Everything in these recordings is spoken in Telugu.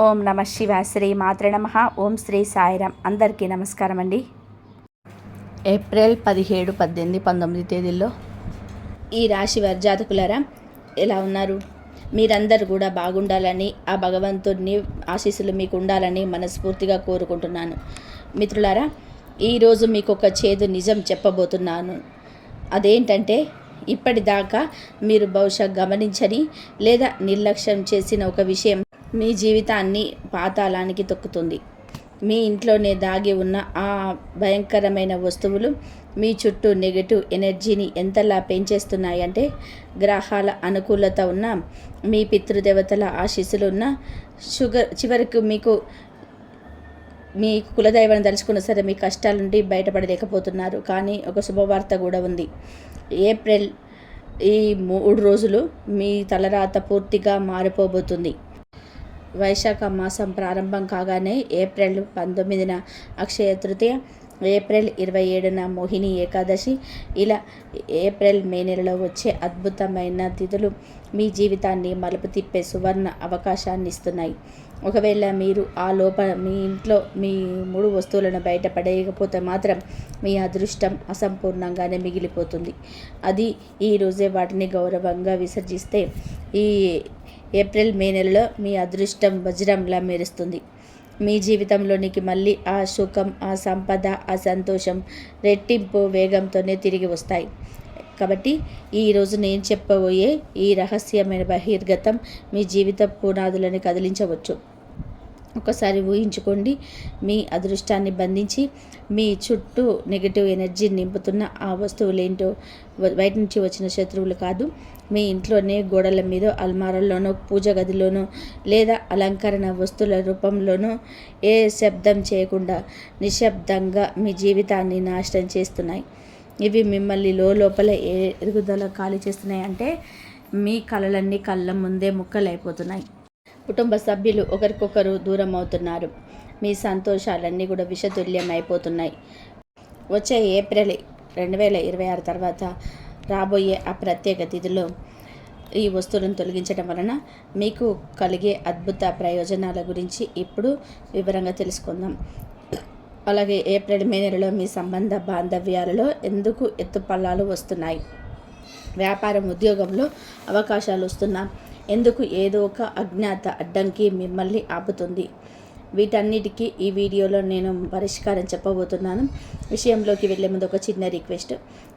ఓం నమ శివ శ్రీ మాత్రే నమః. ఓం శ్రీ సాయిరామ్. అందరికీ నమస్కారం అండి. ఏప్రిల్ 17, 18, 19 తేదీల్లో ఈ రాశి వారి జాతకులారా ఎలా ఉన్నారు? మీరందరూ కూడా బాగుండాలని, ఆ భగవంతుడిని ఆశీస్సులు మీకు ఉండాలని మనస్ఫూర్తిగా కోరుకుంటున్నాను. మిత్రులారా, ఈరోజు మీకు ఒక చేదు నిజం చెప్పబోతున్నాను. అదేంటంటే, ఇప్పటిదాకా మీరు బహుశా గమనించని లేదా నిర్లక్ష్యం చేసిన ఒక విషయం మీ జీవితాన్ని పాతాళానికి తొక్కుతుంది. మీ ఇంట్లోనే దాగి ఉన్న ఆ భయంకరమైన వస్తువులు మీ చుట్టూ నెగటివ్ ఎనర్జీని ఎంతలా పెంచేస్తున్నాయంటే, గ్రహాల అనుకూలత ఉన్న, మీ పితృదేవతల ఆశీస్సులు ఉన్న, చివరికి మీ కులదైవాన్ని తలుచుకున్న సరే మీ కష్టాల నుండి బయటపడలేకపోతున్నారు. కానీ ఒక శుభవార్త కూడా ఉంది. ఏప్రిల్ ఈ 3 రోజులు మీ తలరాత పూర్తిగా మారిపోబోతుంది. వైశాఖ మాసం ప్రారంభం కాగానే ఏప్రిల్ 19న అక్షయ తృతీయ, ఏప్రిల్ 27న మోహిని ఏకాదశి, ఇలా ఏప్రిల్ మే నెలలో వచ్చే అద్భుతమైన తిథులు మీ జీవితాన్ని మలుపు తిప్పే సువర్ణ అవకాశాన్ని ఇస్తున్నాయి. ఒకవేళ మీరు ఆ లోపల మీ ఇంట్లో మీ 3 వస్తువులను బయటపడేయకపోతే మాత్రం మీ అదృష్టం అసంపూర్ణంగానే మిగిలిపోతుంది. అది ఈరోజే వాటిని గౌరవంగా విసర్జిస్తే ఈ ఏప్రిల్ మే నెలలో మీ అదృష్టం వజ్రంలా మెరుస్తుంది. మీ జీవితంలోనికి మళ్ళీ ఆ సుఖం, ఆ సంపద, ఆ సంతోషం రెట్టింపు వేగంతోనే తిరిగి వస్తాయి. కాబట్టి ఈరోజు నేను చెప్పబోయే ఈ రహస్యమైన బహిర్గతం మీ జీవిత పునాదులను కదిలించవచ్చు. ఒకసారి ఊహించుకోండి, మీ అదృష్టాన్ని బంధించి మీ చుట్టూ నెగిటివ్ ఎనర్జీని నింపుతున్న ఆ వస్తువులేంటో. బయట నుంచి వచ్చిన శత్రువులు కాదు, మీ ఇంట్లోనే గోడల మీద, అల్మారాల్లోనో, పూజ గదిలోనో లేదా అలంకరణ వస్తువుల రూపంలోనో ఏ శబ్దం చేయకుండా నిశ్శబ్దంగా మీ జీవితాన్ని నాశనం చేస్తున్నాయి. ఇవి మిమ్మల్ని లోపల ఎరుగుదల ఖాళీ చేస్తున్నాయి. అంటే మీ కలలన్నీ కళ్ళ ముందే ముక్కలైపోతున్నాయి. కుటుంబ సభ్యులు ఒకరికొకరు దూరం అవుతున్నారు. మీ సంతోషాలన్నీ కూడా విషతుల్యం అయిపోతున్నాయి. వచ్చే ఏప్రిల్ 2026 తర్వాత రాబోయే ఆ ప్రత్యేక తిథిలో ఈ వస్తువులను తొలగించడం వలన మీకు కలిగే అద్భుత ప్రయోజనాల గురించి ఇప్పుడు వివరంగా తెలుసుకుందాం. అలాగే ఏప్రిల్ మే నెలలో మీ సంబంధ బాంధవ్యాలలో ఎందుకు ఎత్తుపల్లాలు వస్తున్నాయి, వ్యాపారం ఉద్యోగంలో అవకాశాలు వస్తున్నా ఎందుకు ఏదో ఒక అజ్ఞాత అడ్డంకి మిమ్మల్ని ఆపుతుంది, వీటన్నిటికీ ఈ వీడియోలో నేను పరిష్కారం చెప్పబోతున్నాను. విషయంలోకి వెళ్ళే ముందు ఒక చిన్న రిక్వెస్ట్.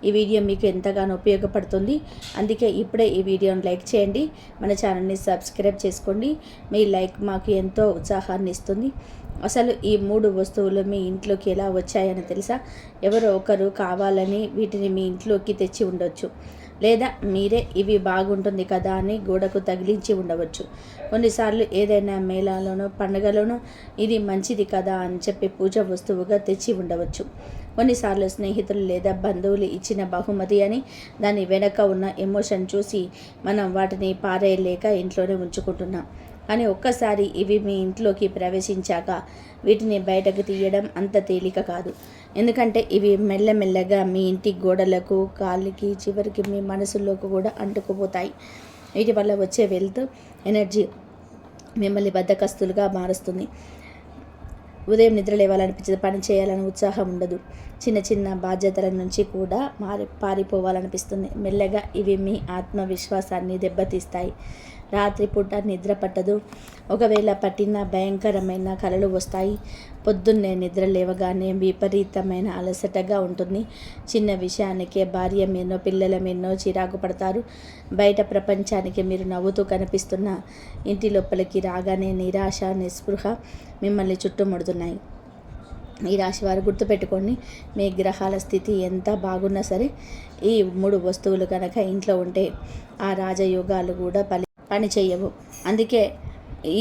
ఈ వీడియో మీకు ఎంతగానో ఉపయోగపడుతుంది. అందుకే ఇప్పుడే ఈ వీడియోని లైక్ చేయండి, మన ఛానల్ని సబ్స్క్రైబ్ చేసుకోండి. మీ లైక్ మాకు ఎంతో ఉత్సాహాన్ని ఇస్తుంది. అసలు ఈ 3 వస్తువులు మీ ఇంట్లోకి ఎలా వచ్చాయని తెలుసా? ఎవరో ఒకరు కావాలని వీటిని మీ ఇంట్లోకి తెచ్చి ఉండొచ్చు, లేదా మీరే ఇవి బాగుంటుంది కదా అని గోడకు తగిలించి ఉండవచ్చు. కొన్నిసార్లు ఏదైనా మేళాలోనో పండుగలోనో ఇది మంచిది కదా అని చెప్పి పూజ వస్తువుగా తెచ్చి ఉండవచ్చు. కొన్నిసార్లు స్నేహితులు లేదా బంధువులు ఇచ్చిన బహుమతి అని దాని వెనక ఉన్న ఎమోషన్ చూసి మనం వాటిని పారేయలేక ఇంట్లోనే ఉంచుకుంటున్నాం. కానీ ఒక్కసారి ఇవి మీ ఇంట్లోకి ప్రవేశించాక వీటిని బయటకు తీయడం అంత తేలిక కాదు. ఎందుకంటే ఇవి మెల్లమెల్లగా మీ ఇంటి గోడలకు, కాళ్ళకి, చివరికి మీ మనసులోకి కూడా అంటుకుపోతాయి. వీటి వల్ల వచ్చే వెల్త్ ఎనర్జీ మిమ్మల్ని బద్ధకస్తులుగా మారుస్తుంది. ఉదయం నిద్ర లేవాలనిపించదు, పని చేయాలని ఉత్సాహం ఉండదు, చిన్న చిన్న బాధ్యతల నుంచి కూడా పారిపోవాలనిపిస్తుంది. మెల్లగా ఇవి మీ ఆత్మవిశ్వాసాన్ని దెబ్బతీస్తాయి. రాత్రిపూట నిద్ర పట్టదు, ఒకవేళ పట్టిన భయంకరమైన కలలు వస్తాయి. పొద్దున్నే నిద్ర లేవగానే విపరీతమైన అలసటగా ఉంటుంది. చిన్న విషయానికే భార్య మీదనో పిల్లల మీదనో చిరాకు పడతారు. బయట ప్రపంచానికి మీరు నవ్వుతూ కనిపిస్తున్న ఇంటి లోపలికి రాగానే నిరాశ, నిస్పృహ మిమ్మల్ని చుట్టుముడుతున్నాయి. ఈ రాశి వారు గుర్తుపెట్టుకోండి, మీ గ్రహాల స్థితి ఎంత బాగున్నా సరే ఈ 3 వస్తువులు కనుక ఇంట్లో ఉంటే ఆ రాజయోగాలు కూడా పని చేయవు. అందుకే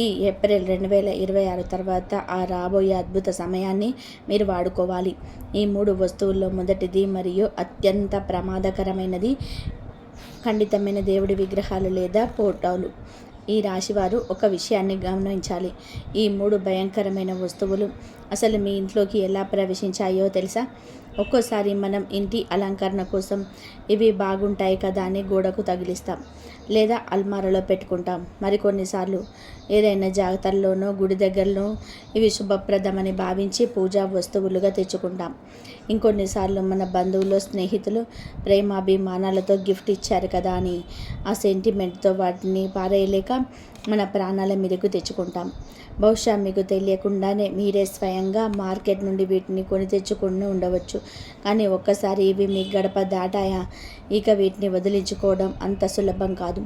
ఈ ఏప్రిల్ 2026 తర్వాత ఆ రాబోయే అద్భుత సమయాన్ని మీరు వాడుకోవాలి. ఈ 3 వస్తువుల్లో మొదటిది మరియు అత్యంత ప్రమాదకరమైనది ఖండితమైన దేవుడి విగ్రహాలు లేదా ఫోటోలు. ఈ రాశివారు ఒక విషయాన్ని గమనించాలి. ఈ 3 భయంకరమైన వస్తువులు అసలు మీ ఇంట్లోకి ఎలా ప్రవేశించాయో తెలుసా? ఒక్కోసారి మనం ఇంటి అలంకరణ కోసం ఇవి బాగుంటాయి కదా అని గోడకు తగిలిస్తాం, లేదా అల్మారాలో పెట్టుకుంటాం. మరికొన్నిసార్లు ఏదైనా జాతరలోనో గుడి దగ్గరలో ఇవి శుభప్రదమని భావించి పూజా వస్తువులుగా తెచ్చుకుంటాం. ఇంకొన్నిసార్లు మన బంధువులు, స్నేహితులు ప్రేమాభిమానాలతో గిఫ్ట్ ఇచ్చారు కదా అని ఆ సెంటిమెంట్తో వాటిని పారేయలేక మన ప్రాణాల మీదకు తెచ్చుకుంటాం. బహుశా మీకు తెలియకుండానే మీరే స్వయంగా మార్కెట్ నుండి వీటిని కొని తెచ్చుకుని ఉండవచ్చు. కానీ ఒక్కసారి ఇవి మీ గడప దాటాయా, ఇక వీటిని వదిలించుకోవడం అంత సులభం కాదు.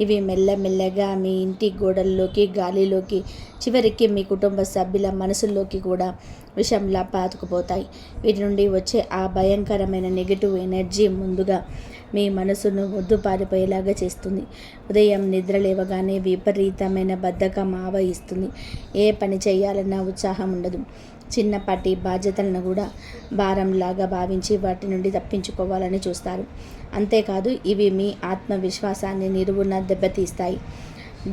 ఇవి మెల్లమెల్లగా మీ ఇంటి గోడల్లోకి, గాలిలోకి, చివరికి మీ కుటుంబ సభ్యుల మనసుల్లోకి కూడా విషంలా పాతుకుపోతాయి. వీటి నుండి వచ్చే ఆ భయంకరమైన నెగిటివ్ ఎనర్జీ ముందుగా మీ మనసును పారిపోయేలాగా చేస్తుంది. ఉదయం నిద్ర లేవగానే విపరీతమైన బద్ధకం ఆవహిస్తుంది. ఏ పని చేయాలన్నా ఉత్సాహం ఉండదు. చిన్నపాటి బాధ్యతలను కూడా భారంలాగా భావించి వాటి నుండి తప్పించుకోవాలని చూస్తారు. అంతేకాదు ఇవి మీ ఆత్మవిశ్వాసాన్ని నిలువున దెబ్బతీస్తాయి.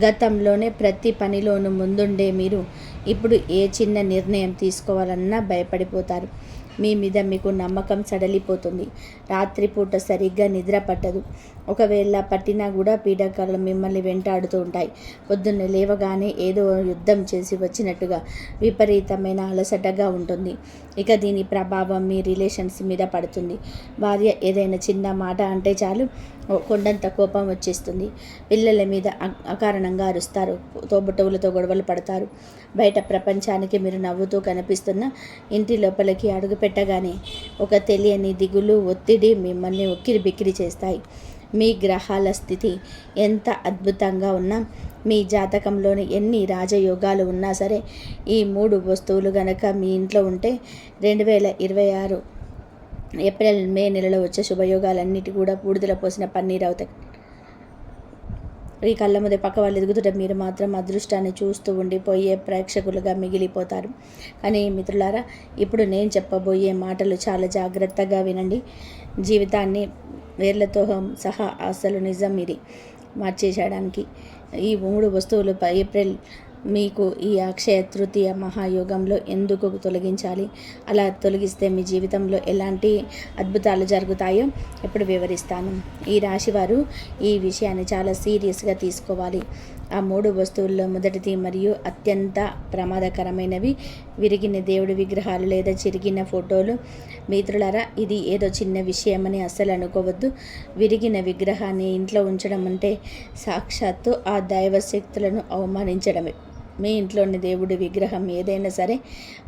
గతంలోనే ప్రతి పనిలోనూ ముందుండే మీరు ఇప్పుడు ఏ చిన్న నిర్ణయం తీసుకోవాలన్నా భయపడిపోతారు. మీ మీద మీకు నమ్మకం సడలిపోతుంది. రాత్రిపూట సరిగ్గా నిద్ర పట్టదు. ఒకవేళ పట్టినా కూడా పీడకలు మిమ్మల్ని వెంటాడుతూ ఉంటాయి. పొద్దున్నే లేవగానే ఏదో యుద్ధం చేసి వచ్చినట్టుగా విపరీతమైన అలసటగా ఉంటుంది. ఇక దీని ప్రభావం మీ రిలేషన్స్ మీద పడుతుంది. భార్య ఏదైనా చిన్న మాట అంటే చాలు కొండంత కోపం వచ్చేస్తుంది. పిల్లల మీద అకారణంగా అరుస్తారు. తోబుట్టువులతో గొడవలు పడతారు. బయట ప్రపంచానికి మీరు నవ్వుతూ కనిపిస్తున్న ఇంటి లోపలికి అడుగు పెట్టగానే ఒక తెలియని దిగులు, ఒత్తిడి మిమ్మల్ని ఉక్కిరి బిక్కిరి చేస్తాయి. మీ గ్రహాల స్థితి ఎంత అద్భుతంగా ఉన్నా, మీ జాతకంలోని ఎన్ని రాజయోగాలు ఉన్నా సరే, ఈ 3 వస్తువులు గనక మీ ఇంట్లో ఉంటే 2026 ఏప్రిల్, మే నెలలో వచ్చే శుభయోగాలన్నిటి కూడా బూడిదలో పోసిన పన్నీరు అవుతాయి. ఈ కళ్ళ ముందే పక్క వాళ్ళు ఎదుగుతుంటే మీరు మాత్రం అదృష్టాన్ని చూస్తూ ఉండిపోయే ప్రేక్షకులుగా మిగిలిపోతారు. కానీ మిత్రులారా, ఇప్పుడు నేను చెప్పబోయే మాటలు చాలా జాగ్రత్తగా వినండి. జీవితాన్ని వేర్లతో సహా అసలు నిజం ఇది మార్చేయడానికి ఈ 3 వస్తువులు ఏప్రిల్ మీకు ఈ అక్షయ తృతీయ మహాయోగంలో ఎందుకు తొలగించాలి, అలా తొలగిస్తే మీ జీవితంలో ఎలాంటి అద్భుతాలు జరుగుతాయో ఇప్పుడు వివరిస్తాను. ఈ రాశివారు ఈ విషయాన్ని చాలా సీరియస్గా తీసుకోవాలి. ఆ 3 వస్తువుల్లో మొదటిది మరియు అత్యంత ప్రమాదకరమైనవి విరిగిన దేవుడి విగ్రహాలు లేదా చిరిగిన ఫోటోలు. మిత్రులారా, ఇది ఏదో చిన్న విషయమని అస్సలు అనుకోవద్దు. విరిగిన విగ్రహాన్ని ఇంట్లో ఉంచడం అంటే సాక్షాత్తు ఆ దైవ శక్తులను అవమానించడమే. మీ ఇంట్లోని దేవుడి విగ్రహం ఏదైనా సరే,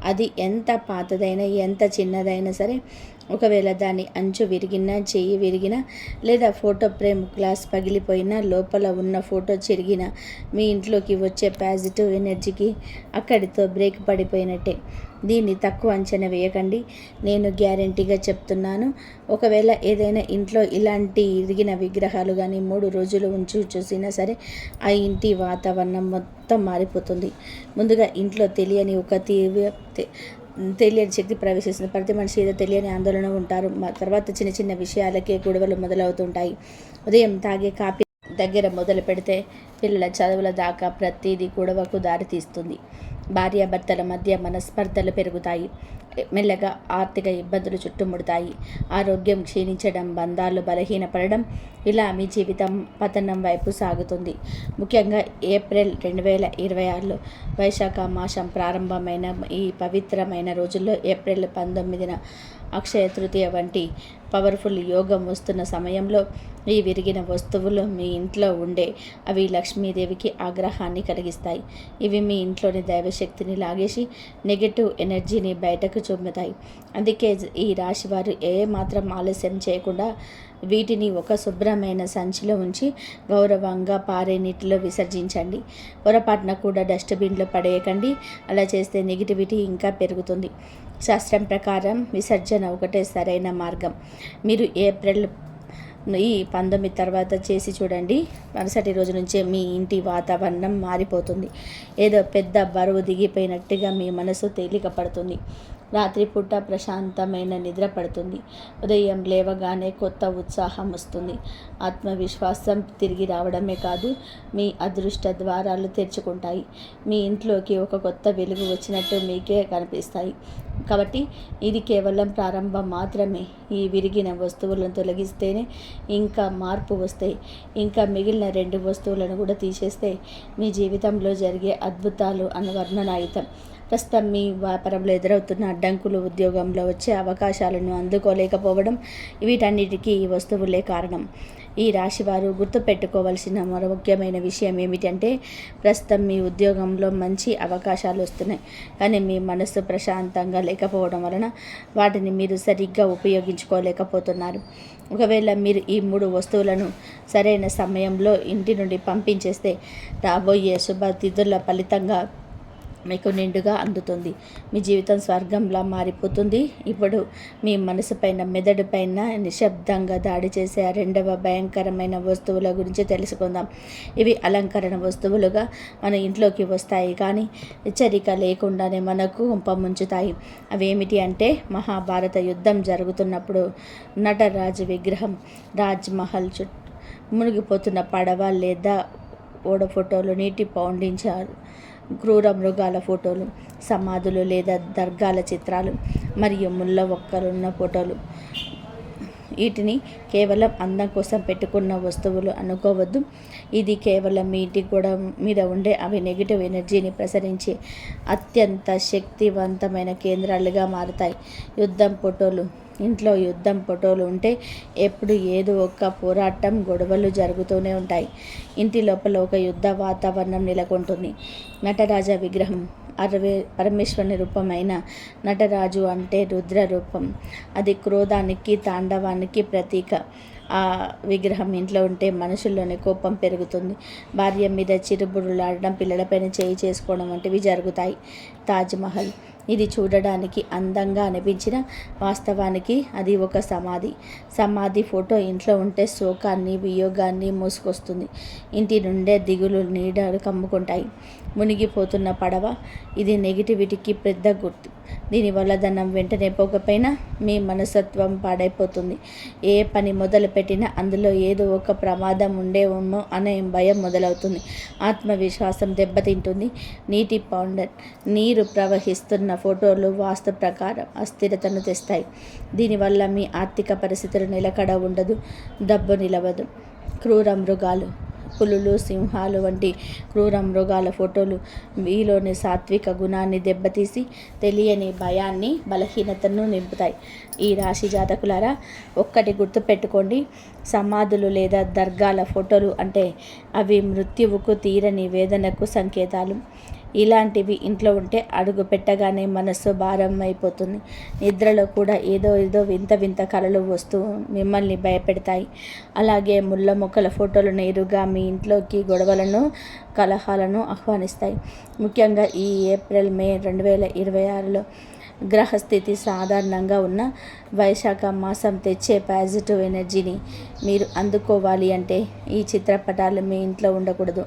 అది ఎంత పాతదైనా ఎంత చిన్నదైనా సరే, ఒకవేళ దాని అంచు విరిగినా, చెయ్యి విరిగినా, లేదా ఫోటో ఫ్రేమ్ గ్లాస్ పగిలిపోయినా, లోపల ఉన్న ఫోటో చెరిగినా, మీ ఇంట్లోకి వచ్చే పాజిటివ్ ఎనర్జీకి అక్కడితో బ్రేక్ పడిపోయినట్టే. దీన్ని తక్కువ అంచనా వేయకండి. నేను గ్యారెంటీగా చెప్తున్నాను. ఒకవేళ ఏదైనా ఇంట్లో ఇలాంటి ఇరిగిన విగ్రహాలు కానీ 3 రోజులు ఉంచి చూసినా సరే, ఆ ఇంటి వాతావరణం మొత్తం మారిపోతుంది. ముందుగా ఇంట్లో తెలియని ఒక తెలియని శక్తి ప్రవేశిస్తుంది. ప్రతి మనిషి ఏదో తెలియని ఆందోళన ఉంటారు. తర్వాత చిన్న చిన్న విషయాలకే గొడవలు మొదలవుతుంటాయి. ఉదయం తాగే కాఫీ దగ్గర మొదలు పెడితే పిల్లల చదువుల దాకా ప్రతిదీ గొడవకు దారితీస్తుంది. భార్యాభర్తల మధ్య మనస్పర్ధలు పెరుగుతాయి. మెల్లగా ఆర్థిక ఇబ్బందులు చుట్టుముడతాయి. ఆరోగ్యం క్షీణించడం, బంధాలు బలహీనపడడం, ఇలా మీ జీవితం పతనం వైపు సాగుతుంది. ముఖ్యంగా ఏప్రిల్ 2026లో వైశాఖ మాసం ప్రారంభమైన ఈ పవిత్రమైన రోజుల్లో ఏప్రిల్ 19న అక్షయ తృతీయ వంటి పవర్ఫుల్ యోగం వస్తున్న సమయంలో ఈ విరిగిన వస్తువులు మీ ఇంట్లో ఉండే అవి లక్ష్మీదేవికి ఆగ్రహాన్ని కలిగిస్తాయి. ఇవి మీ ఇంట్లోని దైవశక్తిని లాగేసి నెగటివ్ ఎనర్జీని బయటకు చూపుతాయి. అందుకే ఈ రాశి వారు ఏమాత్రం ఆలస్యం చేయకుండా వీటిని ఒక శుభ్రమైన సంచిలో ఉంచి గౌరవంగా పారే నీటిలో విసర్జించండి. పొరపాటున కూడా డస్ట్బిన్లో పడేయకండి. అలా చేస్తే నెగిటివిటీ ఇంకా పెరుగుతుంది. శాస్త్రం ప్రకారం విసర్జన ఒకటే సరైన మార్గం. మీరు ఏప్రిల్ ఈ 19 తర్వాత చేసి చూడండి. మరుసటి రోజు నుంచే మీ ఇంటి వాతావరణం మారిపోతుంది. ఏదో పెద్ద బరువు దిగిపోయినట్టుగా మీ మనసు తేలిక పడుతుంది. రాత్రిపూట ప్రశాంతమైన నిద్ర పడుతుంది. ఉదయం లేవగానే కొత్త ఉత్సాహం వస్తుంది. ఆత్మవిశ్వాసం తిరిగి రావడమే కాదు, మీ అదృష్ట ద్వారాలు తెరుచుకుంటాయి. మీ ఇంట్లోకి ఒక కొత్త వెలుగు వచ్చినట్టు మీకే కనిపిస్తాయి. కాబట్టి ఇది కేవలం ప్రారంభం మాత్రమే. ఈ విరిగిన వస్తువులను తొలగిస్తేనే ఇంకా మార్పు వస్తాయి. ఇంకా మిగిలిన 2 వస్తువులను కూడా తీసేస్తే మీ జీవితంలో జరిగే అద్భుతాలు వర్ణనాతీతం. ప్రస్తుతం మీ వ్యాపారంలో ఎదురవుతున్న అడ్డంకులు, ఉద్యోగంలో వచ్చే అవకాశాలను అందుకోలేకపోవడం, వీటన్నిటికీ ఈ వస్తువులే కారణం. ఈ రాశివారు గుర్తుపెట్టుకోవాల్సిన మరో ముఖ్యమైన విషయం ఏమిటంటే, ప్రస్తుతం మీ ఉద్యోగంలో మంచి అవకాశాలు వస్తున్నాయి, కానీ మీ మనసు ప్రశాంతంగా లేకపోవడం వలన వాటిని మీరు సరిగ్గా ఉపయోగించుకోలేకపోతున్నారు. ఒకవేళ మీరు ఈ 3 వస్తువులను సరైన సమయంలో ఇంటి నుండి పంపించేస్తే రాబోయే శుభతిథుల ఫలితంగా మీకు నిండుగా అందుతుంది. మీ జీవితం స్వర్గంలా మారిపోతుంది. ఇప్పుడు మీ మనసు పైన, మెదడు పైన నిశ్శబ్దంగా దాడి చేసే 2వ భయంకరమైన వస్తువుల గురించి తెలుసుకుందాం. ఇవి అలంకరణ వస్తువులుగా మన ఇంట్లోకి వస్తాయి, కానీ హెచ్చరిక లేకుండానే మనకు ముంచుతాయి. అవేమిటి అంటే, మహాభారత యుద్ధం జరుగుతున్నప్పుడు నటరాజు విగ్రహం, రాజ్మహల్ చుట్టూ మునిగిపోతున్న పడవ లేదా ఓడ ఫోటోలు, నీటి పౌండించారు క్రూర మృగాల ఫోటోలు, సమాధులు లేదా దర్గాల చిత్రాలు మరియు ముళ్ళ ఒక్కలున్న ఫోటోలు. వీటిని కేవలం అందం కోసం పెట్టుకున్న వస్తువులు అనుకోవద్దు. ఇది కేవలం మీ ఇంటి గోడ మీద ఉండే అవి నెగిటివ్ ఎనర్జీని ప్రసరించే అత్యంత శక్తివంతమైన కేంద్రాలుగా మారుతాయి. ఇంట్లో యుద్ధం ఫోటోలు ఉంటే ఎప్పుడు ఏదో ఒక పోరాటం, గొడవలు జరుగుతూనే ఉంటాయి. ఇంటి లోపల ఒక యుద్ధ వాతావరణం నెలకొంటుంది. నటరాజ విగ్రహం, పరమేశ్వరుని రూపమైన నటరాజు అంటే రుద్ర రూపం. అది క్రోధానికి, తాండవానికి ప్రతీక. ఆ విగ్రహం ఇంట్లో ఉంటే మనుషుల్లోని కోపం పెరుగుతుంది. భార్య మీద చిరుబురులాడడం, పిల్లలపైన చేయి చేసుకోవడం వంటివి జరుగుతాయి. తాజ్మహల్, ఇది చూడడానికి అందంగా అనిపించిన వాస్తవానికి అది ఒక సమాధి ఫోటో ఇంట్లో ఉంటే శోకాన్ని, వియోగాన్ని మోసుకొస్తుంది. ఇంటి నుండే దిగులు, నీడలు కమ్ముకుంటాయి. మునిగిపోతున్న పడవ, ఇది నెగిటివిటీకి పెద్ద గుర్తు. దీనివల్ల ధనం వెంటనే పోకపోయినా మీ మనస్తత్వం పాడైపోతుంది. ఏ పని మొదలుపెట్టినా అందులో ఏదో ఒక ప్రమాదం ఉండేమో అనే భయం మొదలవుతుంది. ఆత్మవిశ్వాసం దెబ్బతింటుంది. నీటి పౌండర్, నీరు ప్రవహిస్తున్న ఫోటోలు వాస్తు ప్రకారం అస్థిరతను తెస్తాయి. దీనివల్ల మీ ఆర్థిక పరిస్థితులు నిలకడ ఉండదు, డబ్బు నిలవదు. క్రూర మృగాలు, పులులు, సింహాలు వంటి క్రూర మృగాల ఫోటోలు మీలోని సాత్విక గుణాన్ని దెబ్బతీసి తెలియని భయాన్ని, బలహీనతను నింపుతాయి. ఈ రాశి జాతకులారా, ఒక్కటి గుర్తుపెట్టుకోండి, సమాధులు లేదా దర్గాల ఫోటోలు అంటే అవి మృత్యువుకు, తీరని వేదనకు సంకేతాలు. ఇలాంటివి ఇంట్లో ఉంటే అడుగు పెట్టగానే మనస్సు భారం అయిపోతుంది. నిద్రలో కూడా ఏదో వింత కలలు వస్తూ మిమ్మల్ని భయపెడతాయి. అలాగే ముళ్ళ మొక్కల ఫోటోలు నేరుగా మీ ఇంట్లోకి గొడవలను, కలహాలను ఆహ్వానిస్తాయి. ముఖ్యంగా ఈ ఏప్రిల్, మే 2026లో గ్రహస్థితి సాధారణంగా ఉన్న వైశాఖ మాసం తెచ్చే పాజిటివ్ ఎనర్జీని మీరు అందుకోవాలి అంటే ఈ చిత్రపటాలు మీ ఇంట్లో ఉండకూడదు.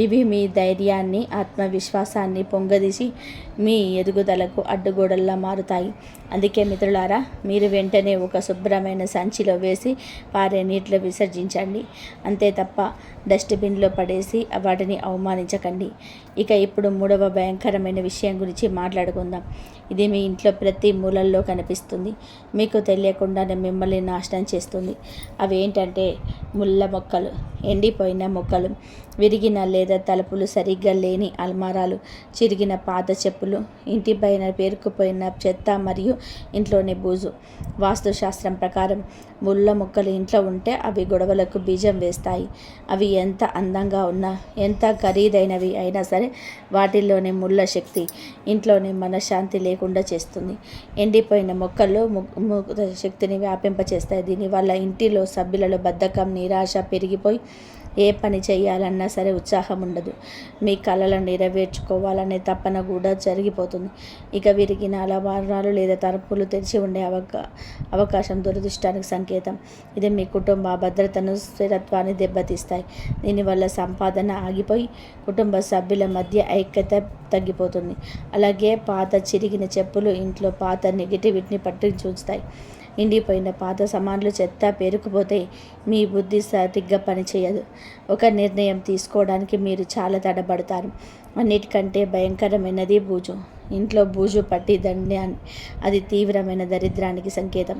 ఇవి మీ ధైర్యాన్ని, ఆత్మవిశ్వాసాన్ని పొంగదీసి మీ ఎదుగుదలకు అడ్డుగోడల్లా మారుతాయి. అందుకే మిత్రులారా, మీరు వెంటనే ఒక శుభ్రమైన సంచిలో వేసి పారే నీటిలో విసర్జించండి. అంతే తప్ప డస్ట్బిన్లో పడేసి వాటిని అవమానించకండి. ఇక ఇప్పుడు 3వ భయంకరమైన విషయం గురించి మాట్లాడుకుందాం. ఇది మీ ఇంట్లో ప్రతి మూలల్లో కనిపిస్తుంది, మీకు తెలియకుండానే మిమ్మల్ని నాశనం చేస్తుంది. అవి ఏంటంటే ముళ్ళ మొక్కలు, ఎండిపోయిన మొక్కలు, విరిగిన లేదా తలుపులు సరిగ్గా లేని అల్మారాలు, చిరిగిన పాత చెప్పులు, ఇంటిపైన పేరుకుపోయిన చెత్త మరియు ఇంట్లోని బూజు. వాస్తుశాస్త్రం ప్రకారం ముళ్ళ మొక్కలు ఇంట్లో ఉంటే అవి గొడవలకు బీజం వేస్తాయి. అవి ఎంత అందంగా ఉన్నా, ఎంత ఖరీదైనవి అయినా సరే వాటిల్లోని ముళ్ళ శక్తి ఇంట్లోని మనశ్శాంతి లేకుండా చేస్తుంది. ఎండిపోయిన మొక్కలు శక్తిని వ్యాపింపచేస్తాయి. దీనివల్ల ఇంటిలో సభ్యులలో బద్ధకం, నిరాశ పెరిగిపోయి ఏ పని చేయాలన్నా సరే ఉత్సాహం ఉండదు. మీ కళలను నెరవేర్చుకోవాలనే తపన కూడా జరిగిపోతుంది. ఇక విరిగిన అలమారాలు లేదా తలుపులు తెరిచి ఉండే అవకాశం దురదృష్టానికి సంకేతం. ఇది మీ కుటుంబ భద్రతను, స్థిరత్వాన్ని దెబ్బతీస్తాయి. దీనివల్ల సంపాదన ఆగిపోయి కుటుంబ సభ్యుల మధ్య ఐక్యత తగ్గిపోతుంది. అలాగే పాత చిరిగిన చెప్పులు ఇంట్లో పాత నెగిటివిటీని పట్టి చూస్తాయి. ఎండిపోయిన పాత సామాన్లు, చెత్త పేరుకుపోతే మీ బుద్ధి సరిగ్గా పనిచేయదు. ఒక నిర్ణయం తీసుకోవడానికి మీరు చాలా తడబడతారు. అన్నిటికంటే భయంకరమైనది బూజు. ఇంట్లో బూజు పట్టి దండాన్ని, అది తీవ్రమైన దరిద్రానికి సంకేతం.